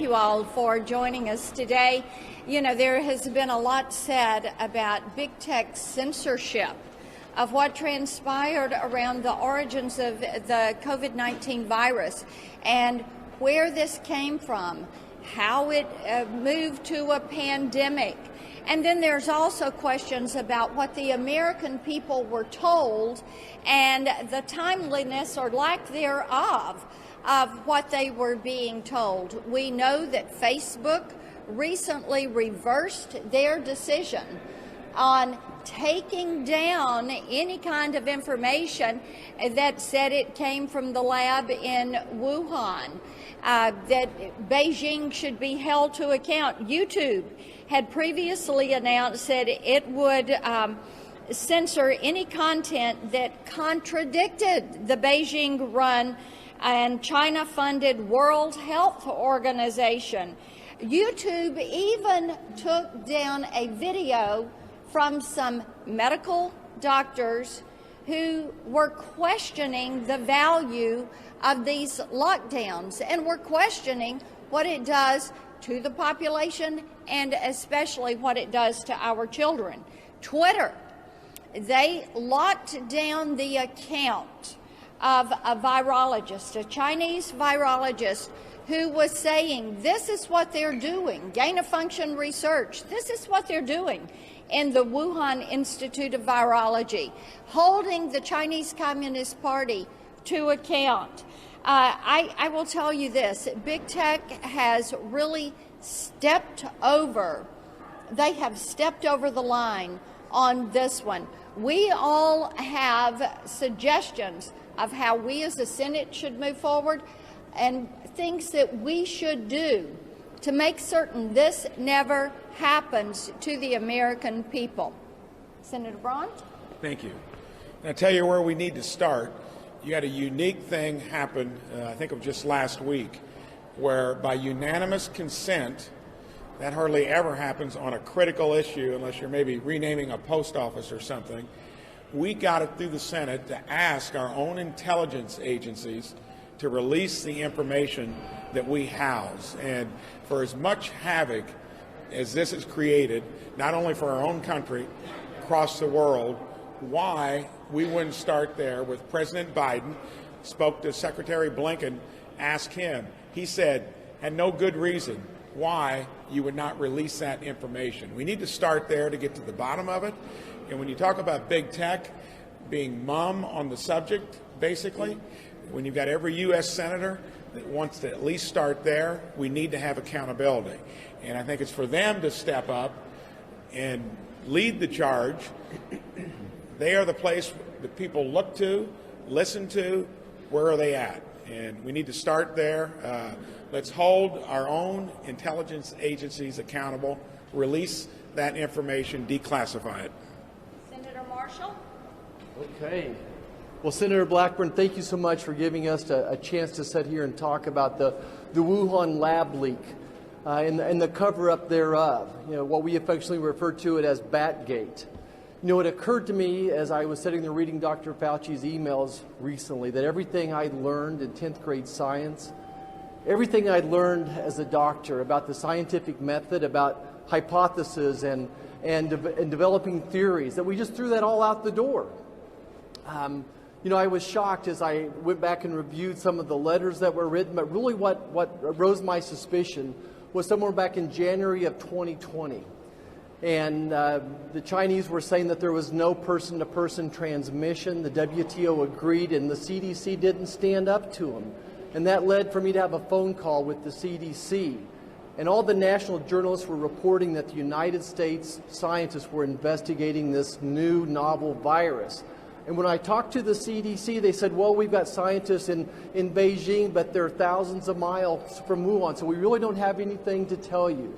you all for joining us today. You know, there has been a lot said about big tech censorship of what transpired around the origins of the COVID-19 virus and where this came from, how it moved to a pandemic. And then there's also questions about what the American people were told and the timeliness or lack thereof of what they were being told. We know that Facebook recently reversed their decision on taking down any kind of information that said it came from the lab in Wuhan, that Beijing should be held to account. YouTube had previously announced that it would censor any content that contradicted the Beijing-run and China-funded World Health Organization. YouTube even took down a video from some medical doctors who were questioning the value of these lockdowns and were questioning what it does to the population and especially what it does to our children. Twitter, they locked down the account of a virologist, a Chinese virologist, who was saying this is what they're doing, gain-of-function research, this is what they're doing in the Wuhan Institute of Virology, holding the Chinese Communist Party to account. I will tell you this, big tech has really stepped over, they have stepped over the line on this one. We all have suggestions of how we as the Senate should move forward and things that we should do to make certain this never happens to the American people. Senator Braun? Thank you. I'll tell you where we need to start. You had a unique thing happen, I think of just last week, where by unanimous consent, that hardly ever happens on a critical issue unless you're maybe renaming a post office or something. We got it through the Senate to ask our own intelligence agencies to release the information that we house. And for as much havoc as this has created, not only for our own country, across the world, why we wouldn't start there with President Biden, spoke to Secretary Blinken, asked him. He said, had no good reason why you would not release that information. We need to start there to get to the bottom of it. And when you talk about big tech being mum on the subject, basically, when you've got every U.S. senator that wants to at least start there, we need to have accountability. And I think it's for them to step up and lead the charge. They are the place that people look to, listen to, where are they at? And we need to start there. Let's hold our own intelligence agencies accountable, release that information, declassify it. Senator Marshall? Okay. Well, Senator Blackburn, thank you so much for giving us a chance to sit here and talk about the Wuhan lab leak and the cover-up thereof, you know, what we affectionately refer to it as Batgate. You know, it occurred to me as I was sitting there reading Dr. Fauci's emails recently that everything I learned in 10th grade science, everything I learned as a doctor about the scientific method, about hypotheses and developing theories, that we just threw that all out the door. You know, I was shocked as I went back and reviewed some of the letters that were written, but really what rose my suspicion was somewhere back in January of 2020. And the Chinese were saying that there was no person-to-person transmission. The WTO agreed, and the CDC didn't stand up to them. And that led for me to have a phone call with the CDC. And all the national journalists were reporting that the United States scientists were investigating this new novel virus. And when I talked to the CDC, they said, well, we've got scientists in Beijing, but they're thousands of miles from Wuhan, so we really don't have anything to tell you.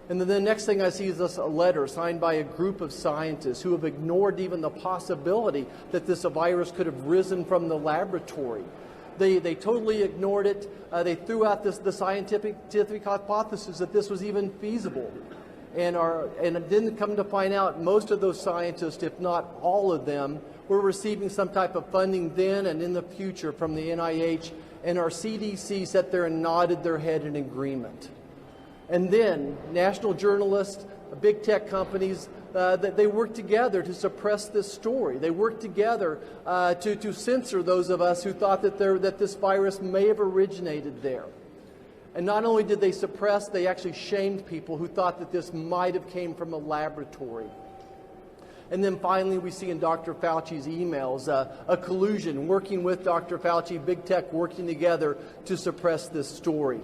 And then the next thing I see is this a letter signed by a group of scientists who have ignored even the possibility that this virus could have risen from the laboratory. They totally ignored it. They threw out the scientific hypothesis that this was even feasible. And didn't come to find out most of those scientists, if not all of them, were receiving some type of funding then and in the future from the NIH and our CDC sat there and nodded their head in agreement. And then national journalists, big tech companies, they worked together to suppress this story. They worked together to censor those of us who thought that this virus may have originated there. And not only did they suppress, they actually shamed people who thought that this might have came from a laboratory. And then finally, we see in Dr. Fauci's emails a collusion, working with Dr. Fauci, big tech working together to suppress this story.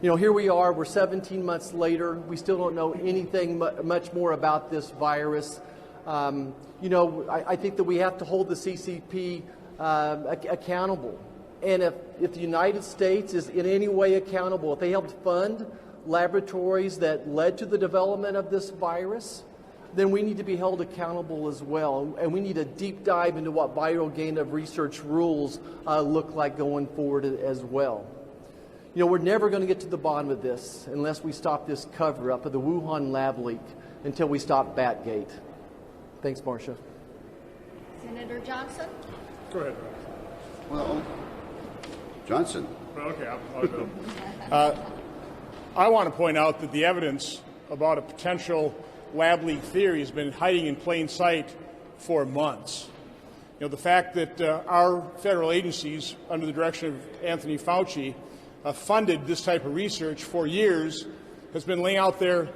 You know, here we are, we're 17 months later. We still don't know anything much more about this virus. You know, I think that we have to hold the CCP accountable. And if the United States is in any way accountable, if they helped fund laboratories that led to the development of this virus, then we need to be held accountable as well. And we need a deep dive into what viral gain of research rules look like going forward as well. You know, we're never going to get to the bottom of this unless we stop this cover-up of the Wuhan lab leak until we stop Batgate. Thanks, Marcia. Senator Johnson? Go ahead. Well, Johnson. Okay, I'll go. I want to point out that the evidence about a potential lab leak theory has been hiding in plain sight for months. You know, the fact that our federal agencies, under the direction of Anthony Fauci, funded this type of research for years has been laying out there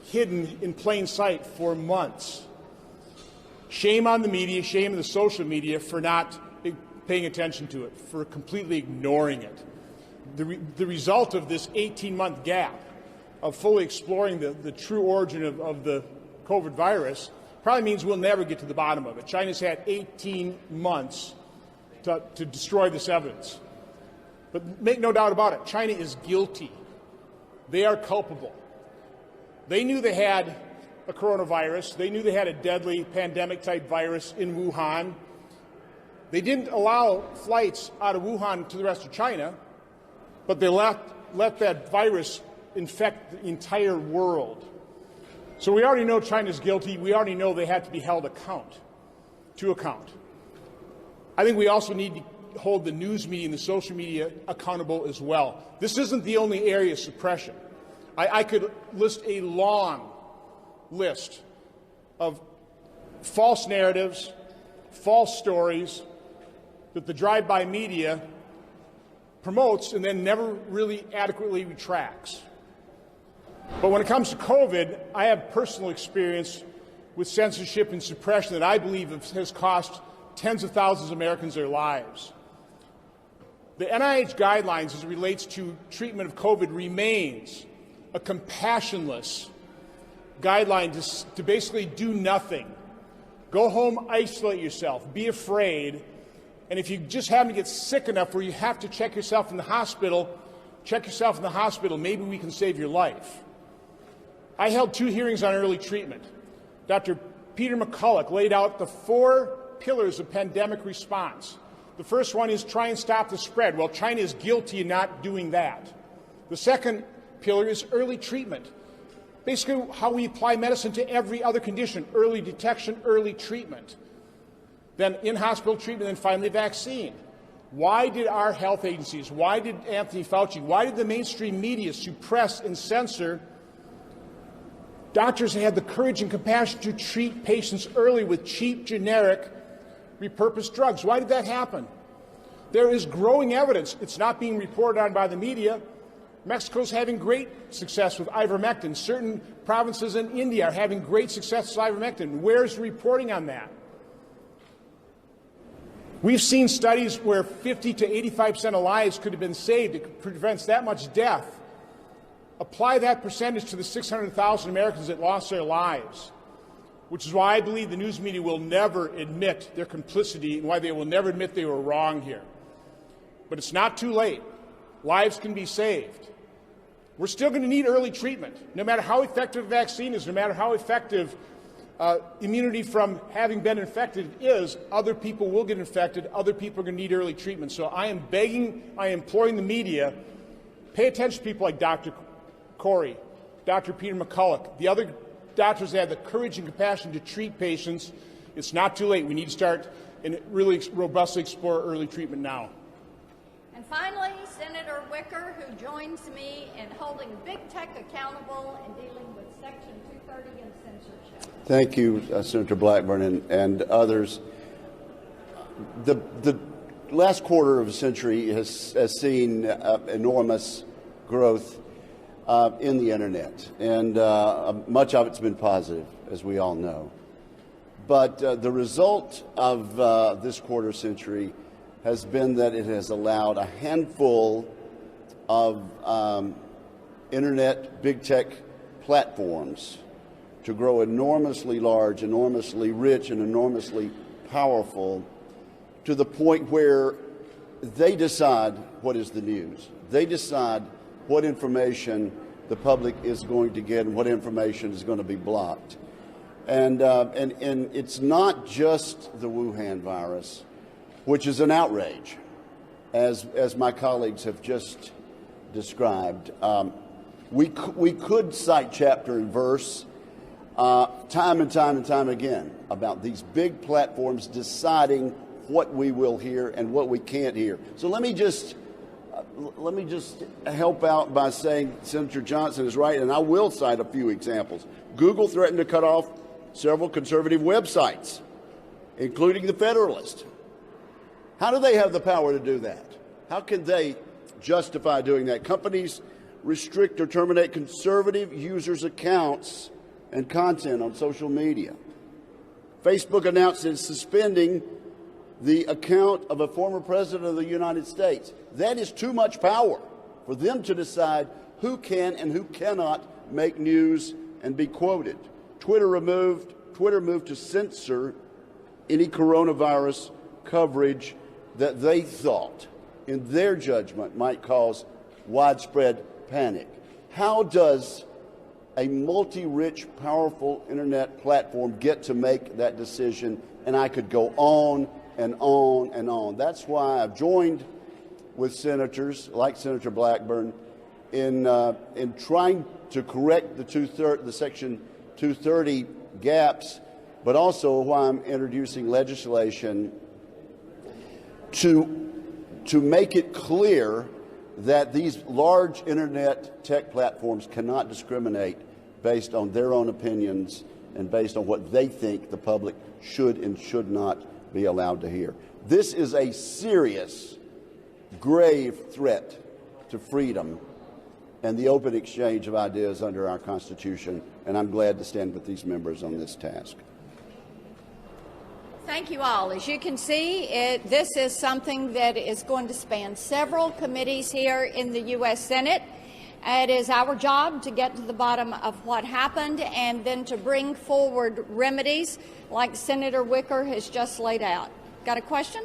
hidden in plain sight for months. Shame on the media, shame on the social media for not paying attention to it, for completely ignoring it. The result of this 18-month gap of fully exploring the true origin of the COVID virus probably means we'll never get to the bottom of it. China's had 18 months to destroy this evidence. But make no doubt about it, China is guilty. They are culpable. They knew they had a coronavirus. They knew they had a deadly pandemic-type virus in Wuhan. They didn't allow flights out of Wuhan to the rest of China, but they let that virus infect the entire world. So we already know China's guilty. We already know they have to be held to account. I think we also need to hold the news media and the social media accountable as well. This isn't the only area of suppression. I could list a long list of false narratives, false stories that the drive-by media promotes and then never really adequately retracts. But when it comes to COVID, I have personal experience with censorship and suppression that I believe has cost tens of thousands of Americans their lives. The NIH guidelines as it relates to treatment of COVID remains a compassionless guideline to basically do nothing. Go home, isolate yourself, be afraid, and if you just happen to get sick enough where you have to check yourself in the hospital, check yourself in the hospital. Maybe we can save your life. I held 2 hearings on early treatment. Dr. Peter McCulloch laid out the 4 pillars of pandemic response. The first one is try and stop the spread. Well, China is guilty in not doing that. The second pillar is early treatment. Basically, how we apply medicine to every other condition, early detection, early treatment. Then in-hospital treatment, and then finally vaccine. Why did our health agencies, why did Anthony Fauci, why did the mainstream media suppress and censor doctors who had the courage and compassion to treat patients early with cheap, generic, repurposed drugs? Why did that happen? There is growing evidence. It's not being reported on by the media. Mexico's having great success with ivermectin. Certain provinces in India are having great success with ivermectin. Where's the reporting on that? We've seen studies where 50 to 85% of lives could have been saved. It prevents that much death. Apply that percentage to the 600,000 Americans that lost their lives, which is why I believe the news media will never admit their complicity and why they will never admit they were wrong here. But it's not too late. Lives can be saved. We're still going to need early treatment. No matter how effective a vaccine is, no matter how effective immunity from having been infected is, other people will get infected. Other people are going to need early treatment. So I am imploring the media, pay attention to people like Dr. Corey, Dr. Peter McCulloch, the other doctors that have the courage and compassion to treat patients. It's not too late. We need to start and really robustly explore early treatment now. finally, Senator Wicker, who joins me in holding big tech accountable and dealing with Section 230 and censorship. Thank you, Senator Blackburn and others. The last quarter of a century has seen enormous growth in the internet, and much of it's been positive, as we all know. But the result of this quarter century has been that it has allowed a handful of internet big tech platforms to grow enormously large, enormously rich, and enormously powerful, to the point where they decide what is the news. They decide what information the public is going to get and what information is going to be blocked. And it's not just the Wuhan virus, which is an outrage, as my colleagues have just described. We could cite chapter and verse time and time again about these big platforms deciding what we will hear and what we can't hear. So let me just help out by saying Senator Johnson is right, and I will cite a few examples. Google threatened to cut off several conservative websites, including The Federalist. How do they have the power to do that? How can they justify doing that? Companies restrict or terminate conservative users' accounts and content on social media. Facebook announced it's suspending the account of a former president of the United States. That is too much power for them to decide who can and who cannot make news and be quoted. Twitter moved to censor any coronavirus coverage that they thought, in their judgment, might cause widespread panic. How does a multi-rich, powerful internet platform get to make that decision? And I could go on and on and on. That's why I've joined with senators like Senator Blackburn in trying to correct the Section 230 gaps, but also why I'm introducing legislation to make it clear that these large internet tech platforms cannot discriminate based on their own opinions and based on what they think the public should and should not be allowed to hear. This is a serious, grave threat to freedom and the open exchange of ideas under our Constitution, and I'm glad to stand with these members on this task. Thank you all. As you can see, this is something that is going to span several committees here in the U.S. Senate. It is our job to get to the bottom of what happened and then to bring forward remedies like Senator Wicker has just laid out. Got a question?